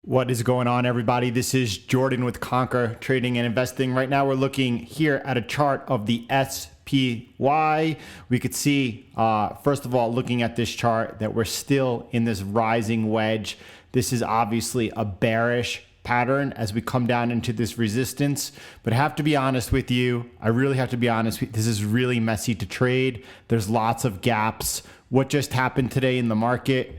What is going on, everybody? This is Jordan with Conquer Trading and Investing. Right now, we're looking here at a chart of the SPY. We could see, first of all, looking at this chart, that we're still in this rising wedge. This is obviously a bearish pattern as we come down into this resistance. But I have to be honest with you. I really have to be honest. This is really messy to trade. There's lots of gaps. What just happened today in the market?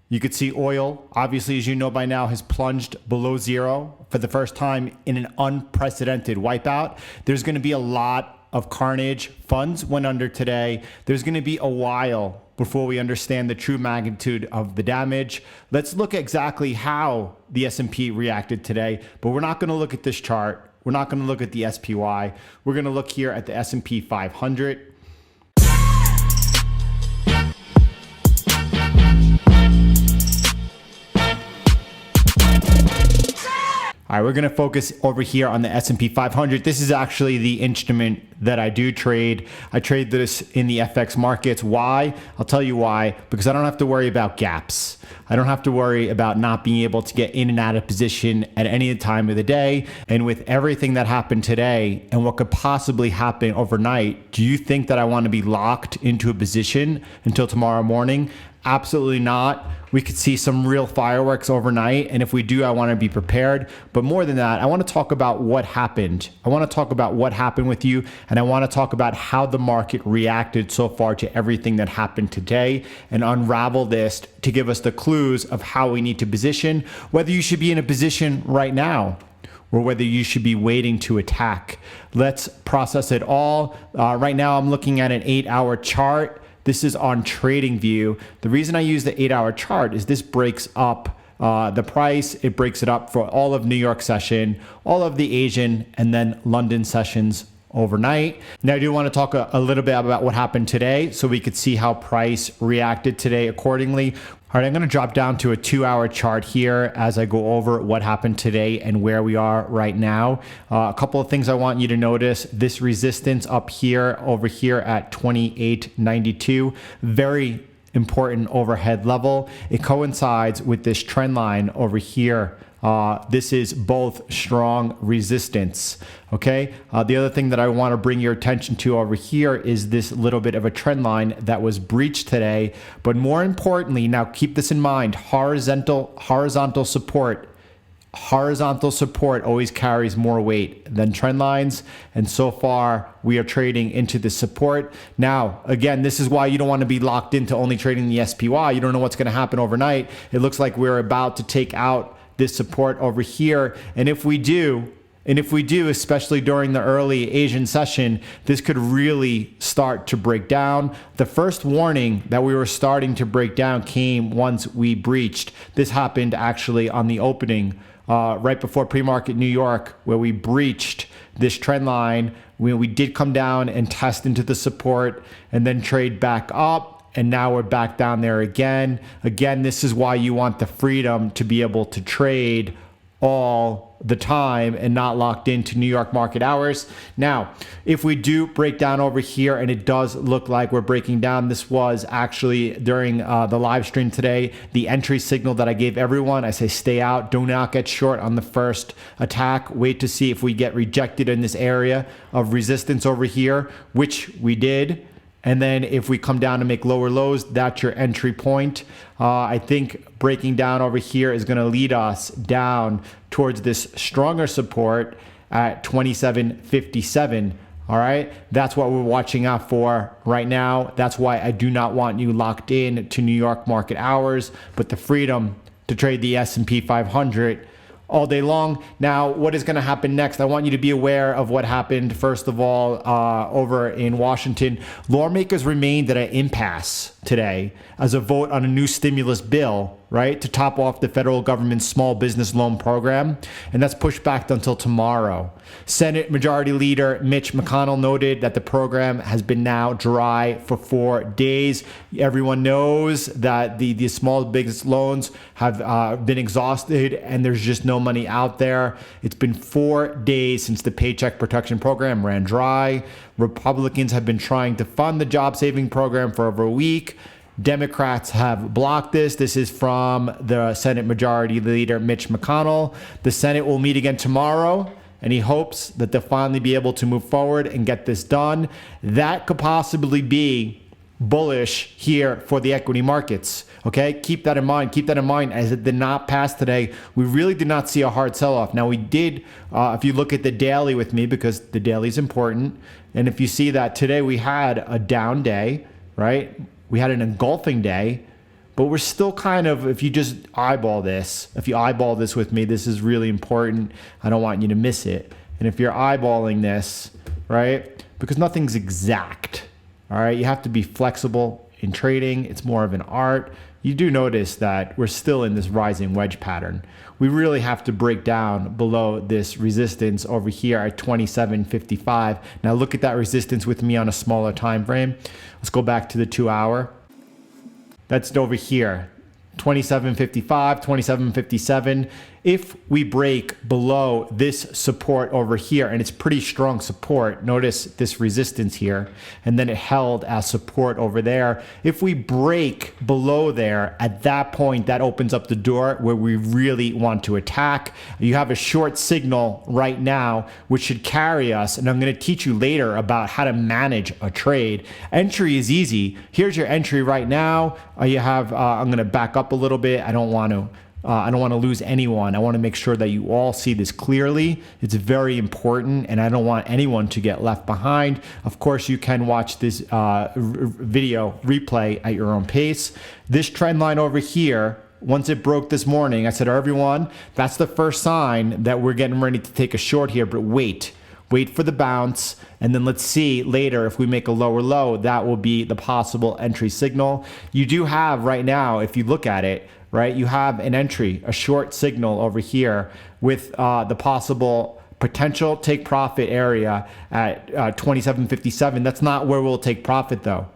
You could see oil, obviously, as you know by now, has plunged below zero for the first time in an unprecedented wipeout. There's going to be a lot of carnage. Funds went under today. There's going to be a while before we understand the true magnitude of the damage. Let's look at exactly how the S&P reacted today, but we're not going to look at this chart. We're not going to look at the SPY. We're going to look here at the S&P 500. All right, we're going to focus over here on the S&P 500. This is actually the instrument that I do trade. I trade this in the FX markets. Why? I'll tell you why. Because I don't have to worry about gaps. I don't have to worry about not being able to get in and out of position at any time of the day. And with everything that happened today and what could possibly happen overnight, do you think that I want to be locked into a position until tomorrow morning? Absolutely not. We could see some real fireworks overnight. And if we do, I want to be prepared. But more than that, I want to talk about what happened. I want to talk about what happened with you. And I want to talk about how the market reacted so far to everything that happened today and unravel this to give us the clues of how we need to position, whether you should be in a position right now or whether you should be waiting to attack. Let's process it all. Right now, I'm looking at an 8-hour chart. This is on TradingView. The reason I use the 8-hour chart is this breaks up the price. It breaks it up for all of New York session, all of the Asian, and then London sessions overnight. Now, I do want to talk a little bit about what happened today so we could see how price reacted today accordingly. All right, I'm going to drop down to a 2-hour chart here as I go over what happened today and where we are right now. A couple of things I want you to notice. This resistance up here, over here at 28.92, very important overhead level. It coincides with this trend line over here. This is both strong resistance. Okay. The other thing that I want to bring your attention to over here is this little bit of a trend line that was breached today. But more importantly, now keep this in mind, horizontal support. Horizontal support always carries more weight than trend lines. And so far, we are trading into the support. Now, again, this is why you don't want to be locked into only trading the SPY. You don't know what's going to happen overnight. It looks like we're about to take out this support over here. And if we do, especially during the early Asian session, this could really start to break down. The first warning that we were starting to break down came once we breached. This happened actually on the opening right before pre-market New York, where we breached this trend line. We did come down and test into the support and then trade back up. And now we're back down there again. Again, this is why you want the freedom to be able to trade all the time and not locked into New York market hours. Now, if we do break down over here, and it does look like we're breaking down, this was actually during the live stream today, the entry signal that I gave everyone. I say stay out, do not get short on the first attack. Wait to see if we get rejected in this area of resistance over here, which we did. And then if we come down to make lower lows, that's your entry point. I think breaking down over here is going to lead us down towards this stronger support at 27.57. All right. That's what we're watching out for right now. That's why I do not want you locked in to New York market hours, but the freedom to trade the S&P 500 all day long. Now, what is going to happen next? I want you to be aware of what happened, first of all, over in Washington. Lawmakers remained at an impasse today as a vote on a new stimulus bill, right, to top off the federal government's small business loan program. And that's pushed back until tomorrow. Senate Majority Leader Mitch McConnell noted that the program has been now dry for 4 days. Everyone knows that the small business loans have been exhausted and there's just no money out there. It's been 4 days since the Paycheck Protection Program ran dry. Republicans have been trying to fund the job saving program for over a week. Democrats have blocked this. This is from the Senate Majority Leader Mitch McConnell. The Senate will meet again tomorrow, and he hopes that they'll finally be able to move forward and get this done. That could possibly be bullish here for the equity markets. Okay, keep that in mind. Keep that in mind as it did not pass today. We really did not see a hard sell-off. Now we did, if you look at the daily with me, because the daily is important, and if you see that today we had a down day, right? We had an engulfing day, but we're still kind of, if you just eyeball this, if you eyeball this with me, this is really important. I don't want you to miss it. And if you're eyeballing this, right, because nothing's exact, all right, you have to be flexible in trading. It's more of an art. You do notice that we're still in this rising wedge pattern. We really have to break down below this resistance over here at 27.55. Now look at that resistance with me on a smaller time frame. Let's go back to the 2 hour. That's over here, 27.55, 27.57. If we break below this support over here, and it's pretty strong support, notice this resistance here, and then it held as support over there. If we break below there, at that point, that opens up the door where we really want to attack. You have a short signal right now, which should carry us, and I'm going to teach you later about how to manage a trade. Entry is easy. Here's your entry right now. You have, I'm going to back up a little bit. I don't want to lose anyone. I want to make sure that you all see this clearly. It's very important, and I don't want anyone to get left behind. Of course, you can watch this video replay at your own pace. This trend line over here, once it broke this morning, I said, everyone, that's the first sign that we're getting ready to take a short here, but wait for the bounce, and then let's see later if we make a lower low, that will be the possible entry signal. You do have right now, if you look at it, right, you have an entry, a short signal over here with the possible potential take profit area at 27.57. That's not where we'll take profit though.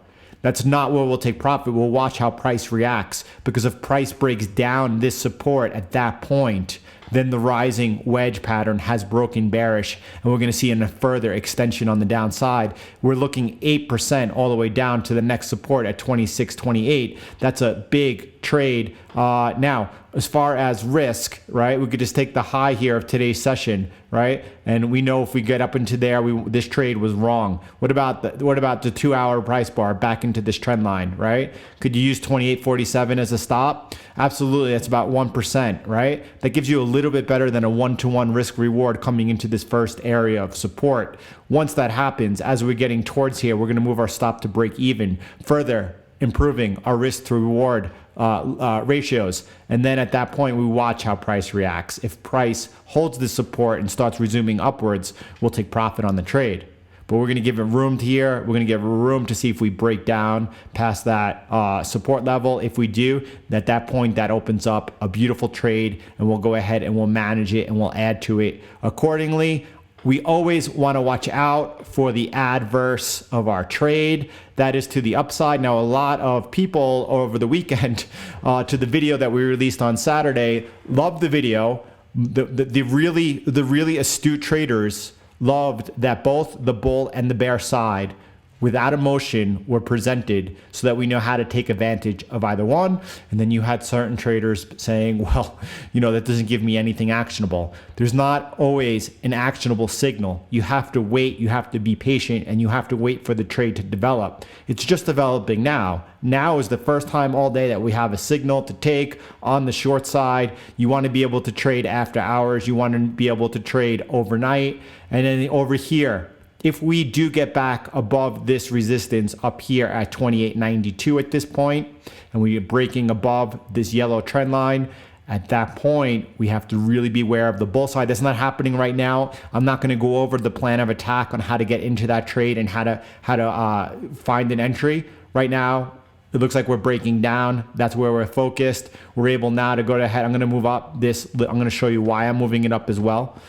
That's not where we'll take profit. We'll watch how price reacts, because if price breaks down this support at that point, then the rising wedge pattern has broken bearish, and we're going to see a further extension on the downside. We're looking 8% all the way down to the next support at 26.28. That's a big trade. Now, as far as risk, right, we could just take the high here of today's session, right? And we know if we get up into there, this trade was wrong. What about the 2 hour price bar back into this trend line, right? Could you use 28.47 as a stop? Absolutely. That's about 1%, right? That gives you a little bit better than a 1-to-1 risk reward coming into this first area of support. Once that happens, as we're getting towards here, we're going to move our stop to break even, further improving our risk to reward ratios. And then at that point, we watch how price reacts. If price holds the support and starts resuming upwards, we'll take profit on the trade. But we're going to give it room here. We're going to give it room to see if we break down past that support level. If we do, at that point, that opens up a beautiful trade, and we'll go ahead and we'll manage it and we'll add to it accordingly. We always want to watch out for the adverse of our trade. That is to the upside. Now, a lot of people over the weekend to the video that we released on Saturday loved the video. The really astute traders loved that both the bull and the bear side without emotion were presented so that we know how to take advantage of either one. And then you had certain traders saying, well, that doesn't give me anything actionable. There's not always an actionable signal. You have to wait, you have to be patient, and you have to wait for the trade to develop. It's just developing now. Now is the first time all day that we have a signal to take on the short side. You want to be able to trade after hours. You want to be able to trade overnight. And then over here, if we do get back above this resistance up here at 28.92 at this point, and we are breaking above this yellow trend line, at that point, we have to really be aware of the bull side. That's not happening right now. I'm not going to go over the plan of attack on how to get into that trade and how to find an entry. Right now, it looks like we're breaking down. That's where we're focused. We're able now to go ahead. I'm going to move up this. I'm going to show you why I'm moving it up as well.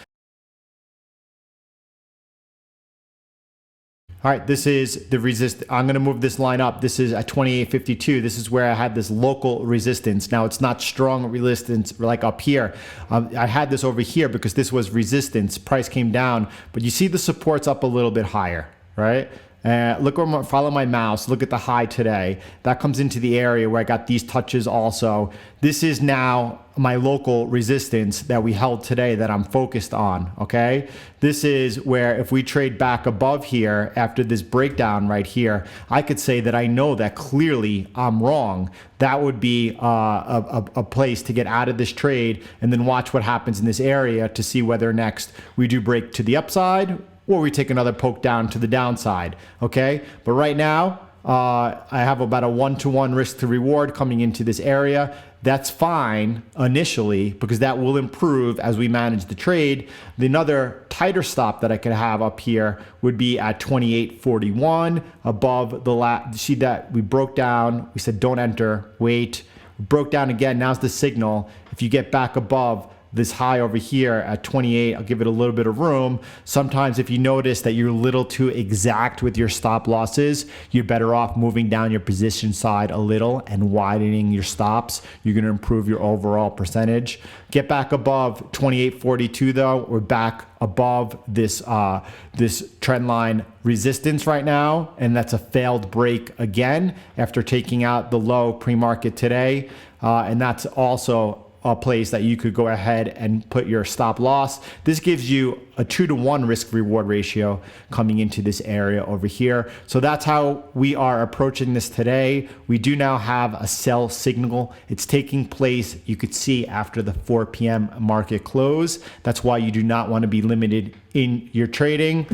All right, this is the resist. I'm going to move this line up. This is at 28.52. This is where I had this local resistance. Now, it's not strong resistance like up here. I had this over here because this was resistance. Price came down, but you see the support's up a little bit higher, right? Look where follow my mouse. Look at the high today. That comes into the area where I got these touches also. This is now my local resistance that we held today that I'm focused on, okay? This is where if we trade back above here after this breakdown right here, I could say that I know that clearly I'm wrong. That would be a place to get out of this trade and then watch what happens in this area to see whether next we do break to the upside or we take another poke down to the downside, okay? But right now, I have about a 1-to-1 risk to reward coming into this area. That's fine initially because that will improve as we manage the trade. Another tighter stop that I could have up here would be at 28.41 above the see that we broke down. We said don't enter, wait. We broke down again. Now's the signal. If you get back above this high over here at 28, I'll give it a little bit of room. Sometimes if you notice that you're a little too exact with your stop losses, you're better off moving down your position side a little and widening your stops. You're going to improve your overall percentage. Get back above 28.42 though. We're back above this this trend line resistance right now, and that's a failed break again after taking out the low pre-market today, and that's also a place that you could go ahead and put your stop loss. This gives you a 2-to-1 risk reward ratio coming into this area over here. So that's how we are approaching this today. We do now have a sell signal. It's taking place, you could see, after the 4 p.m. market close. That's why you do not want to be limited in your trading.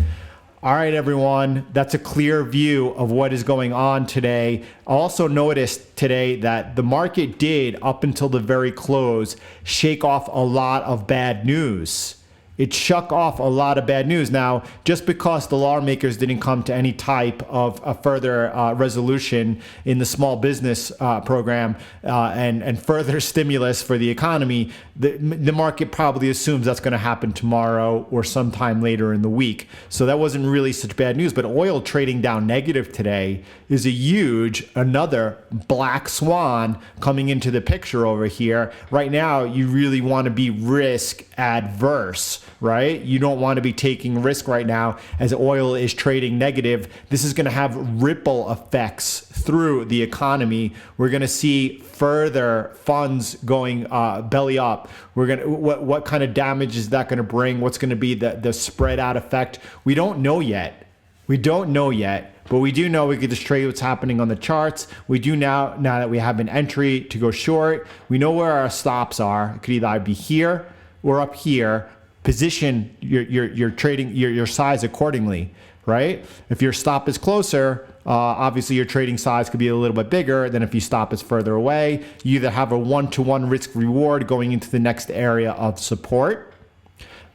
All right, everyone, that's a clear view of what is going on today. Also noticed today that the market did, up until the very close, shake off a lot of bad news. It shook off a lot of bad news. Now, just because the lawmakers didn't come to any type of a further resolution in the small business program and further stimulus for the economy, the market probably assumes that's going to happen tomorrow or sometime later in the week. So that wasn't really such bad news. But oil trading down negative today is a huge, another black swan coming into the picture over here. Right now, you really want to be risk adverse, right? You don't want to be taking risk right now as oil is trading negative. This is going to have ripple effects through the economy. We're going to see further funds going belly up. We're going to, what kind of damage is that going to bring? What's going to be the spread out effect? We don't know yet. We don't know yet. But we do know we could just trade what's happening on the charts. We do now that we have an entry to go short. We know where our stops are. It could either be here or up here. Position your trading your size accordingly, right? If your stop is closer, obviously your trading size could be a little bit bigger than if your stop is further away. You either have a 1-to-1 risk reward going into the next area of support.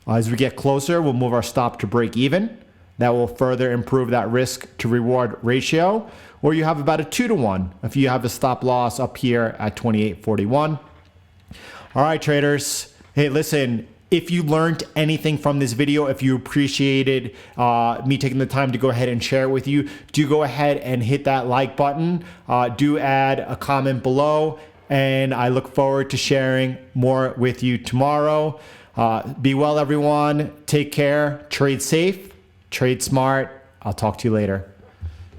As we get closer, we'll move our stop to break even. That will further improve that risk to reward ratio. Or you have about a 2-to-1 if you have a stop loss up here at 28.41. All right, traders. Hey, listen, if you learned anything from this video, if you appreciated me taking the time to go ahead and share it with you, do go ahead and hit that like button. Do add a comment below, and I look forward to sharing more with you tomorrow. Be well, everyone. Take care. Trade safe. Trade smart. I'll talk to you later.